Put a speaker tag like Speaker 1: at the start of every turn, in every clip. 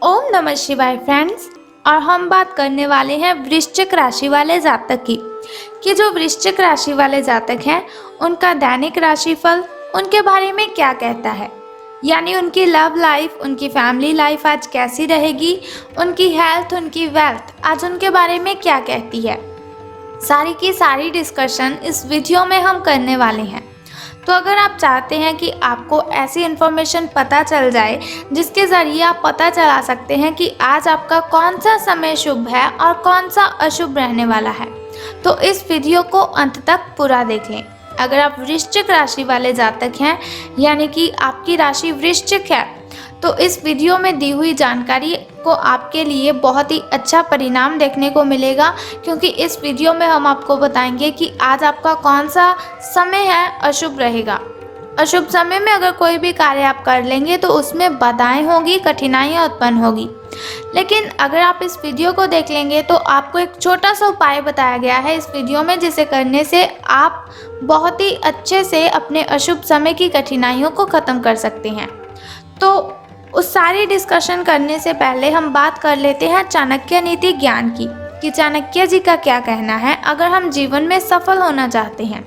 Speaker 1: ओम नमः शिवाय फ्रेंड्स। और हम बात करने वाले हैं वृश्चिक राशि वाले जातक की कि जो वृश्चिक राशि वाले जातक हैं उनका दैनिक राशिफल उनके बारे में क्या कहता है, यानी उनकी लव लाइफ, उनकी फैमिली लाइफ आज कैसी रहेगी, उनकी हेल्थ, उनकी वेल्थ आज उनके बारे में क्या कहती है। सारी की सारी डिस्कशन इस वीडियो में हम करने वाले हैं। तो अगर आप चाहते हैं कि आपको ऐसी इन्फॉर्मेशन पता चल जाए जिसके ज़रिए आप पता चला सकते हैं कि आज आपका कौन सा समय शुभ है और कौन सा अशुभ रहने वाला है, तो इस वीडियो को अंत तक पूरा देख लें। अगर आप वृश्चिक राशि वाले जातक हैं, यानी कि आपकी राशि वृश्चिक है, तो इस वीडियो में दी हुई जानकारी को आपके लिए बहुत ही अच्छा परिणाम देखने को मिलेगा, क्योंकि इस वीडियो में हम आपको बताएंगे कि आज आपका कौन सा समय है अशुभ रहेगा। अशुभ समय में अगर कोई भी कार्य आप कर लेंगे तो उसमें बाधाएं होगी, कठिनाइयां उत्पन्न होगी। लेकिन अगर आप इस वीडियो को देख लेंगे तो आपको एक छोटा सा उपाय बताया गया है इस वीडियो में, जिसे करने से आप बहुत ही अच्छे से अपने अशुभ समय की कठिनाइयों को ख़त्म कर सकते हैं। तो उस सारी डिस्कशन करने से पहले हम बात कर लेते हैं चाणक्य नीति ज्ञान की कि चाणक्य जी का क्या कहना है अगर हम जीवन में सफल होना चाहते हैं।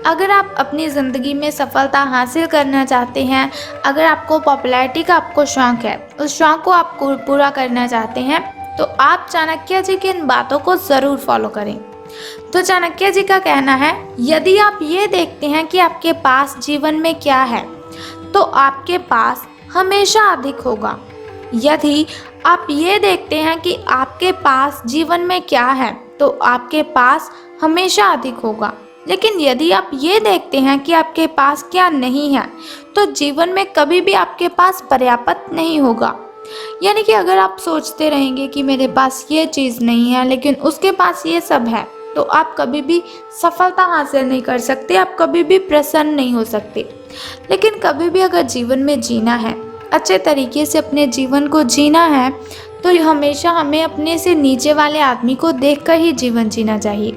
Speaker 1: अगर आप अपनी ज़िंदगी में सफलता हासिल करना चाहते हैं, अगर आपको पॉपुलैरिटी का आपको शौक़ है, उस शौक़ को आप पूरा करना चाहते हैं, तो आप चाणक्य जी की इन बातों को ज़रूर फॉलो करें। तो चाणक्य जी का कहना है, यदि आप ये देखते हैं कि आपके पास जीवन में क्या है, तो आपके पास हमेशा अधिक होगा। यदि आप ये देखते हैं कि आपके पास जीवन में क्या है, तो आपके पास हमेशा अधिक होगा। लेकिन यदि आप ये देखते हैं कि आपके पास क्या नहीं है, तो जीवन में कभी भी आपके पास पर्याप्त नहीं होगा। यानी कि अगर आप सोचते रहेंगे कि मेरे पास ये चीज़ नहीं है लेकिन उसके पास ये सब है, तो आप कभी भी सफलता हासिल नहीं कर सकते, आप कभी भी प्रसन्न नहीं हो सकते। लेकिन कभी भी अगर जीवन में जीना है, अच्छे तरीके से अपने जीवन को जीना है, तो हमेशा हमें अपने से नीचे वाले आदमी को देखकर ही जीवन जीना चाहिए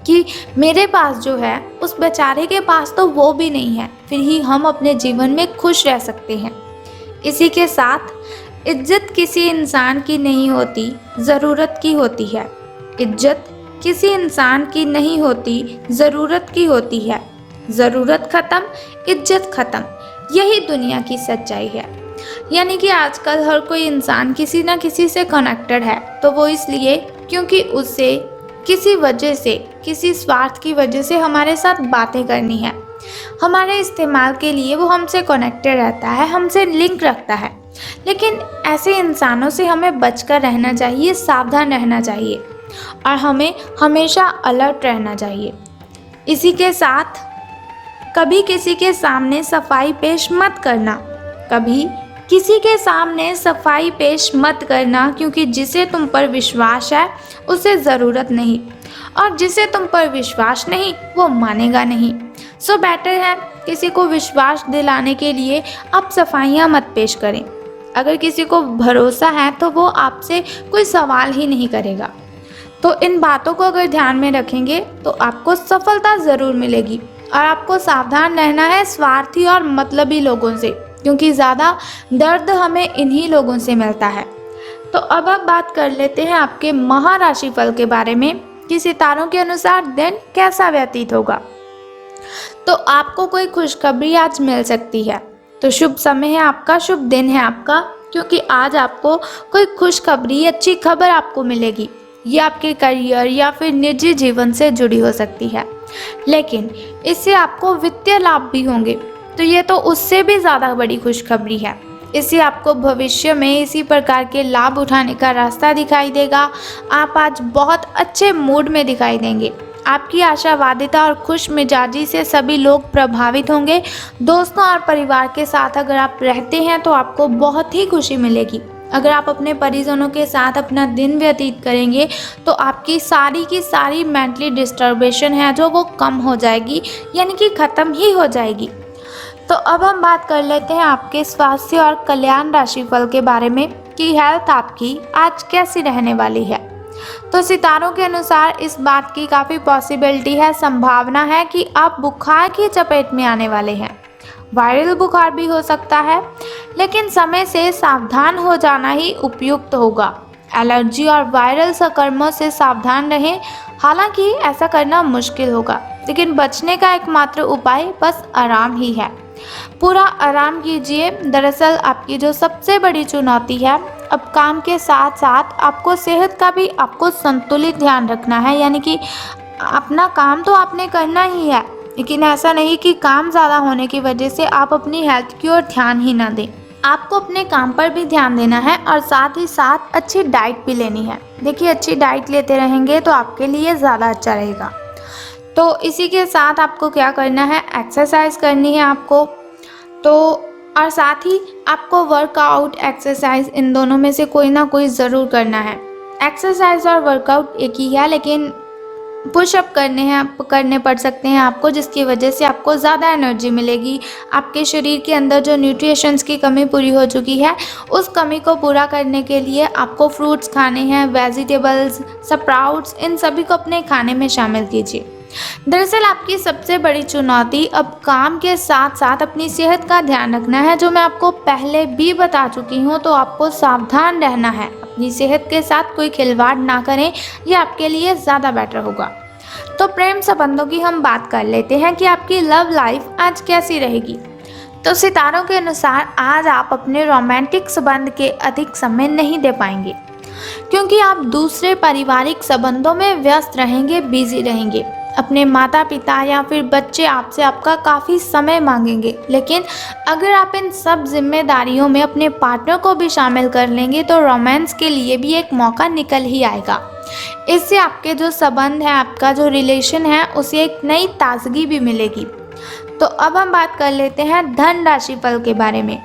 Speaker 1: कि मेरे पास जो है उस बेचारे के पास तो वो भी नहीं है, फिर ही हम अपने जीवन में खुश रह सकते हैं। इसी के साथ इज्जत किसी इंसान की नहीं होती, ज़रूरत की होती है। इज्जत किसी इंसान की नहीं होती, ज़रूरत की होती है। ज़रूरत ख़त्म, इज्जत ख़त्म, यही दुनिया की सच्चाई है। यानी कि आजकल हर कोई इंसान किसी न किसी से कनेक्टेड है, तो वो इसलिए क्योंकि उससे किसी वजह से, किसी स्वार्थ की वजह से हमारे साथ बातें करनी है, हमारे इस्तेमाल के लिए वो हमसे कनेक्टेड रहता है, हमसे लिंक रखता है। लेकिन ऐसे इंसानों से हमें बचकर रहना चाहिए, सावधान रहना चाहिए और हमें हमेशा अलर्ट रहना चाहिए। इसी के साथ कभी किसी के सामने सफाई पेश मत करना, कभी किसी के सामने सफाई पेश मत करना, क्योंकि जिसे तुम पर विश्वास है उसे ज़रूरत नहीं, और जिसे तुम पर विश्वास नहीं वो मानेगा नहीं। सो बेटर है किसी को विश्वास दिलाने के लिए आप सफाइयाँ मत पेश करें। अगर किसी को भरोसा है तो वो आपसे कोई सवाल ही नहीं करेगा। तो इन बातों को अगर ध्यान में रखेंगे तो आपको सफलता ज़रूर मिलेगी। और आपको सावधान रहना है स्वार्थी और मतलबी लोगों से, क्योंकि ज़्यादा दर्द हमें इन्हीं लोगों से मिलता है। तो अब हम बात कर लेते हैं आपके महाराशिफल के बारे में कि सितारों के अनुसार दिन कैसा व्यतीत होगा। तो आपको कोई खुशखबरी आज मिल सकती है, तो शुभ समय है आपका, शुभ दिन है आपका, क्योंकि आज आपको कोई खुशखबरी, अच्छी खबर आपको मिलेगी। ये आपके करियर या फिर निजी जीवन से जुड़ी हो सकती है, लेकिन इससे आपको वित्तीय लाभ भी होंगे, तो ये तो उससे भी ज़्यादा बड़ी खुशखबरी है। इससे आपको भविष्य में इसी प्रकार के लाभ उठाने का रास्ता दिखाई देगा। आप आज बहुत अच्छे मूड में दिखाई देंगे। आपकी आशावादिता और खुश मिजाजी से सभी लोग प्रभावित होंगे। दोस्तों और परिवार के साथ अगर आप रहते हैं तो आपको बहुत ही खुशी मिलेगी। अगर आप अपने परिजनों के साथ अपना दिन व्यतीत करेंगे तो आपकी सारी की सारी मेंटली डिस्टर्बेशन है जो वो कम हो जाएगी, यानी कि ख़त्म ही हो जाएगी। तो अब हम बात कर लेते हैं आपके स्वास्थ्य और कल्याण राशिफल के बारे में कि हेल्थ आपकी आज कैसी रहने वाली है। तो सितारों के अनुसार इस बात की काफ़ी पॉसिबिलिटी है, संभावना है कि आप बुखार की चपेट में आने वाले हैं। वायरल बुखार भी हो सकता है, लेकिन समय से सावधान हो जाना ही उपयुक्त होगा। एलर्जी और वायरल संक्रमण से सावधान रहें। हालांकि ऐसा करना मुश्किल होगा, लेकिन बचने का एकमात्र उपाय बस आराम ही है। पूरा आराम कीजिए। दरअसल आपकी जो सबसे बड़ी चुनौती है, अब काम के साथ साथ आपको सेहत का भी आपको संतुलित ध्यान रखना है। यानी कि अपना काम तो आपने करना ही है, लेकिन ऐसा नहीं कि काम ज़्यादा होने की वजह से आप अपनी हेल्थ की ओर ध्यान ही ना दें। आपको अपने काम पर भी ध्यान देना है और साथ ही साथ अच्छी डाइट भी लेनी है। देखिए, अच्छी डाइट लेते रहेंगे तो आपके लिए ज़्यादा अच्छा रहेगा। तो इसी के साथ आपको क्या करना है, एक्सरसाइज करनी है आपको। तो और साथ ही आपको वर्कआउट, एक्सरसाइज, इन दोनों में से कोई ना कोई ज़रूर करना है। एक्सरसाइज और वर्कआउट एक ही है, लेकिन पुशअप करने पड़ सकते हैं आपको, जिसकी वजह से आपको ज़्यादा एनर्जी मिलेगी। आपके शरीर के अंदर जो न्यूट्रिशंस की कमी पूरी हो चुकी है, उस कमी को पूरा करने के लिए आपको फ्रूट्स खाने हैं, वेजिटेबल्स, स्प्राउट्स, इन सभी को अपने खाने में शामिल कीजिए। दरअसल आपकी सबसे बड़ी चुनौती अब काम के साथ साथ अपनी सेहत का ध्यान रखना है, जो मैं आपको पहले भी बता चुकी हूँ। तो आपको सावधान रहना है, अपनी सेहत के साथ कोई खिलवाड़ ना करें, ये आपके लिए ज़्यादा बेटर होगा। तो प्रेम संबंधों की हम बात कर लेते हैं कि आपकी लव लाइफ आज कैसी रहेगी। तो सितारों के अनुसार आज आप अपने रोमांटिक संबंध के अधिक समय नहीं दे पाएंगे, क्योंकि आप दूसरे पारिवारिक संबंधों में व्यस्त रहेंगे, बिजी रहेंगे। अपने माता पिता या फिर बच्चे आपसे आपका काफ़ी समय मांगेंगे, लेकिन अगर आप इन सब जिम्मेदारियों में अपने पार्टनर को भी शामिल कर लेंगे तो रोमांस के लिए भी एक मौका निकल ही आएगा। इससे आपके जो संबंध है, आपका जो रिलेशन है, उसे एक नई ताजगी भी मिलेगी। तो अब हम बात कर लेते हैं धन राशि फल के बारे में,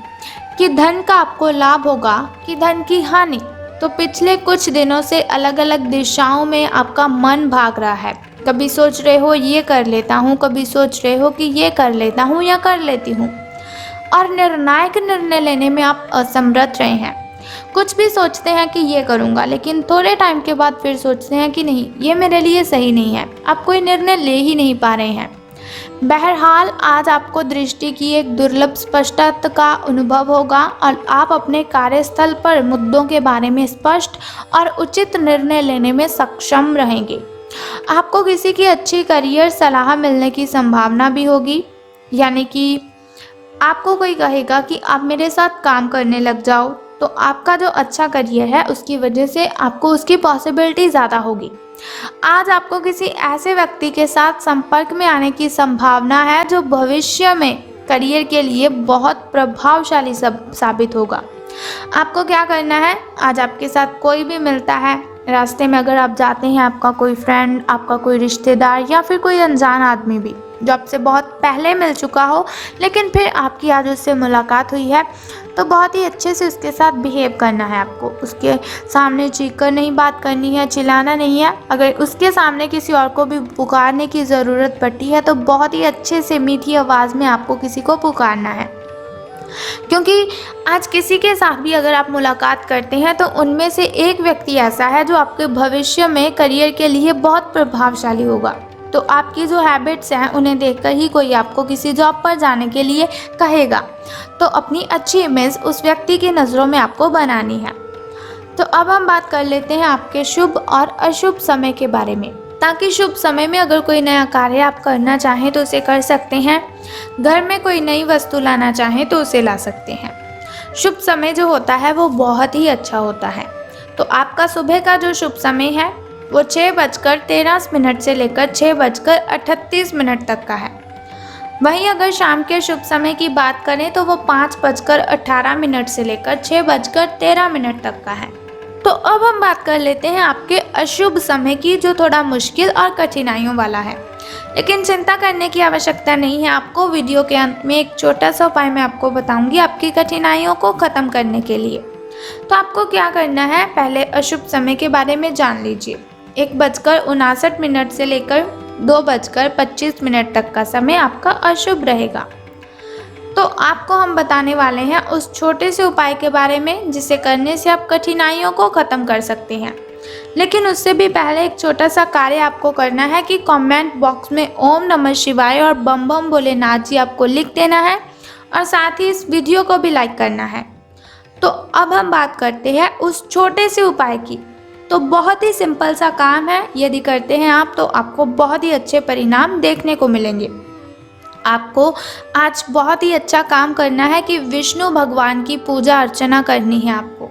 Speaker 1: कि धन का आपको लाभ होगा कि धन की हानि। तो पिछले कुछ दिनों से अलग अलग दिशाओं में आपका मन भाग रहा है। कभी सोच रहे हो ये कर लेता हूँ, कभी सोच रहे हो कि ये कर लेता हूँ या कर लेती हूँ, और निर्णायक निर्णय लेने में आप असमर्थ रहे हैं। कुछ भी सोचते हैं कि ये करूँगा, लेकिन थोड़े टाइम के बाद फिर सोचते हैं कि नहीं, ये मेरे लिए सही नहीं है। आप कोई निर्णय ले ही नहीं पा रहे हैं। बहरहाल आज आपको दृष्टि की एक दुर्लभ स्पष्टता का अनुभव होगा और आप अपने कार्यस्थल पर मुद्दों के बारे में स्पष्ट और उचित निर्णय लेने में सक्षम रहेंगे। आपको किसी की अच्छी करियर सलाह मिलने की संभावना भी होगी। यानी कि आपको कोई कहेगा कि आप मेरे साथ काम करने लग जाओ, तो आपका जो अच्छा करियर है उसकी वजह से आपको उसकी पॉसिबिलिटी ज़्यादा होगी। आज आपको किसी ऐसे व्यक्ति के साथ संपर्क में आने की संभावना है जो भविष्य में करियर के लिए बहुत प्रभावशाली साबित होगा। आपको क्या करना है, आज आपके साथ कोई भी मिलता है, रास्ते में अगर आप जाते हैं, आपका कोई फ्रेंड, आपका कोई रिश्तेदार या फिर कोई अनजान आदमी भी जो आपसे बहुत पहले मिल चुका हो, लेकिन फिर आपकी आज उससे मुलाकात हुई है, तो बहुत ही अच्छे से उसके साथ बिहेव करना है आपको। उसके सामने चीख कर नहीं बात करनी है, चिल्लाना नहीं है। अगर उसके सामने किसी और को भी पुकारने की ज़रूरत पड़ती है तो बहुत ही अच्छे से मीठी आवाज़ में आपको किसी को पुकारना है, क्योंकि आज किसी के साथ भी अगर आप मुलाकात करते हैं तो उनमें से एक व्यक्ति ऐसा है जो आपके भविष्य में करियर के लिए बहुत प्रभावशाली होगा। तो आपकी जो हैबिट्स हैं उन्हें देखकर ही कोई आपको किसी जॉब पर जाने के लिए कहेगा। तो अपनी अच्छी इमेज उस व्यक्ति की नज़रों में आपको बनानी है। तो अब हम बात कर लेते हैं आपके शुभ और अशुभ समय के बारे में, ताकि शुभ समय में अगर कोई नया कार्य आप करना चाहें तो उसे कर सकते हैं। घर में कोई नई वस्तु लाना चाहें तो उसे ला सकते हैं। शुभ समय जो होता है वो बहुत ही अच्छा होता है। तो आपका सुबह का जो शुभ समय है वो 6:13 से लेकर 6:38 तक का है। वहीं अगर शाम के शुभ समय की बात करें तो वो 5:18 से लेकर 6:13 तक का है। तो अब हम बात कर लेते हैं आपके अशुभ समय की, जो थोड़ा मुश्किल और कठिनाइयों वाला है। लेकिन चिंता करने की आवश्यकता नहीं है। आपको वीडियो के अंत में एक छोटा सा उपाय मैं आपको बताऊंगी आपकी कठिनाइयों को ख़त्म करने के लिए। तो आपको क्या करना है, पहले अशुभ समय के बारे में जान लीजिए। 1:59 से लेकर 2:25 तक का समय आपका अशुभ रहेगा। तो आपको हम बताने वाले हैं उस छोटे से उपाय के बारे में जिसे करने से आप कठिनाइयों को ख़त्म कर सकते हैं। लेकिन उससे भी पहले एक छोटा सा कार्य आपको करना है कि कमेंट बॉक्स में ओम नमः शिवाय और बम बम भोलेनाथ जी आपको लिख देना है और साथ ही इस वीडियो को भी लाइक करना है। तो अब हम बात करते हैं उस छोटे से उपाय की। तो बहुत ही सिंपल सा काम है, यदि करते हैं आप तो आपको बहुत ही अच्छे परिणाम देखने को मिलेंगे। आपको आज बहुत ही अच्छा काम करना है कि विष्णु भगवान की पूजा अर्चना करनी है आपको।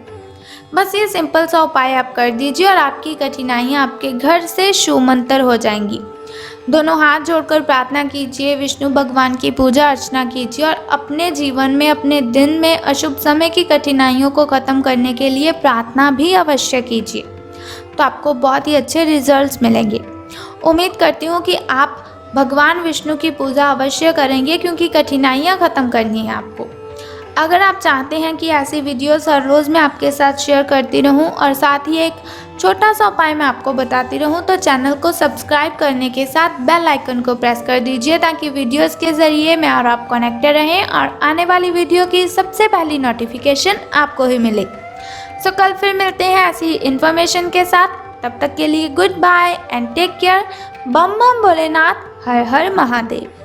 Speaker 1: बस ये सिंपल सा उपाय आप कर दीजिए और आपकी कठिनाइयाँ आपके घर से शूमंतर हो जाएंगी। दोनों हाथ जोड़कर प्रार्थना कीजिए, विष्णु भगवान की पूजा अर्चना कीजिए और अपने जीवन में, अपने दिन में अशुभ समय की कठिनाइयों को ख़त्म करने के लिए प्रार्थना भी अवश्य कीजिए। तो आपको बहुत ही अच्छे रिजल्ट्स मिलेंगे। उम्मीद करती हूँ कि आप भगवान विष्णु की पूजा अवश्य करेंगे, क्योंकि कठिनाइयाँ ख़त्म करनी है आपको। अगर आप चाहते हैं कि ऐसी वीडियोस हर रोज़ मैं आपके साथ शेयर करती रहूं और साथ ही एक छोटा सा उपाय मैं आपको बताती रहूं, तो चैनल को सब्सक्राइब करने के साथ बेल आइकन को प्रेस कर दीजिए, ताकि वीडियोस के ज़रिए मैं और आप कनेक्टेड रहें और आने वाली वीडियो की सबसे पहली नोटिफिकेशन आपको ही मिले। सो कल फिर मिलते हैं ऐसी इन्फॉर्मेशन के साथ। तब तक के लिए goodbye and take care. बम बम भोलेनाथ, हर हर महादेव।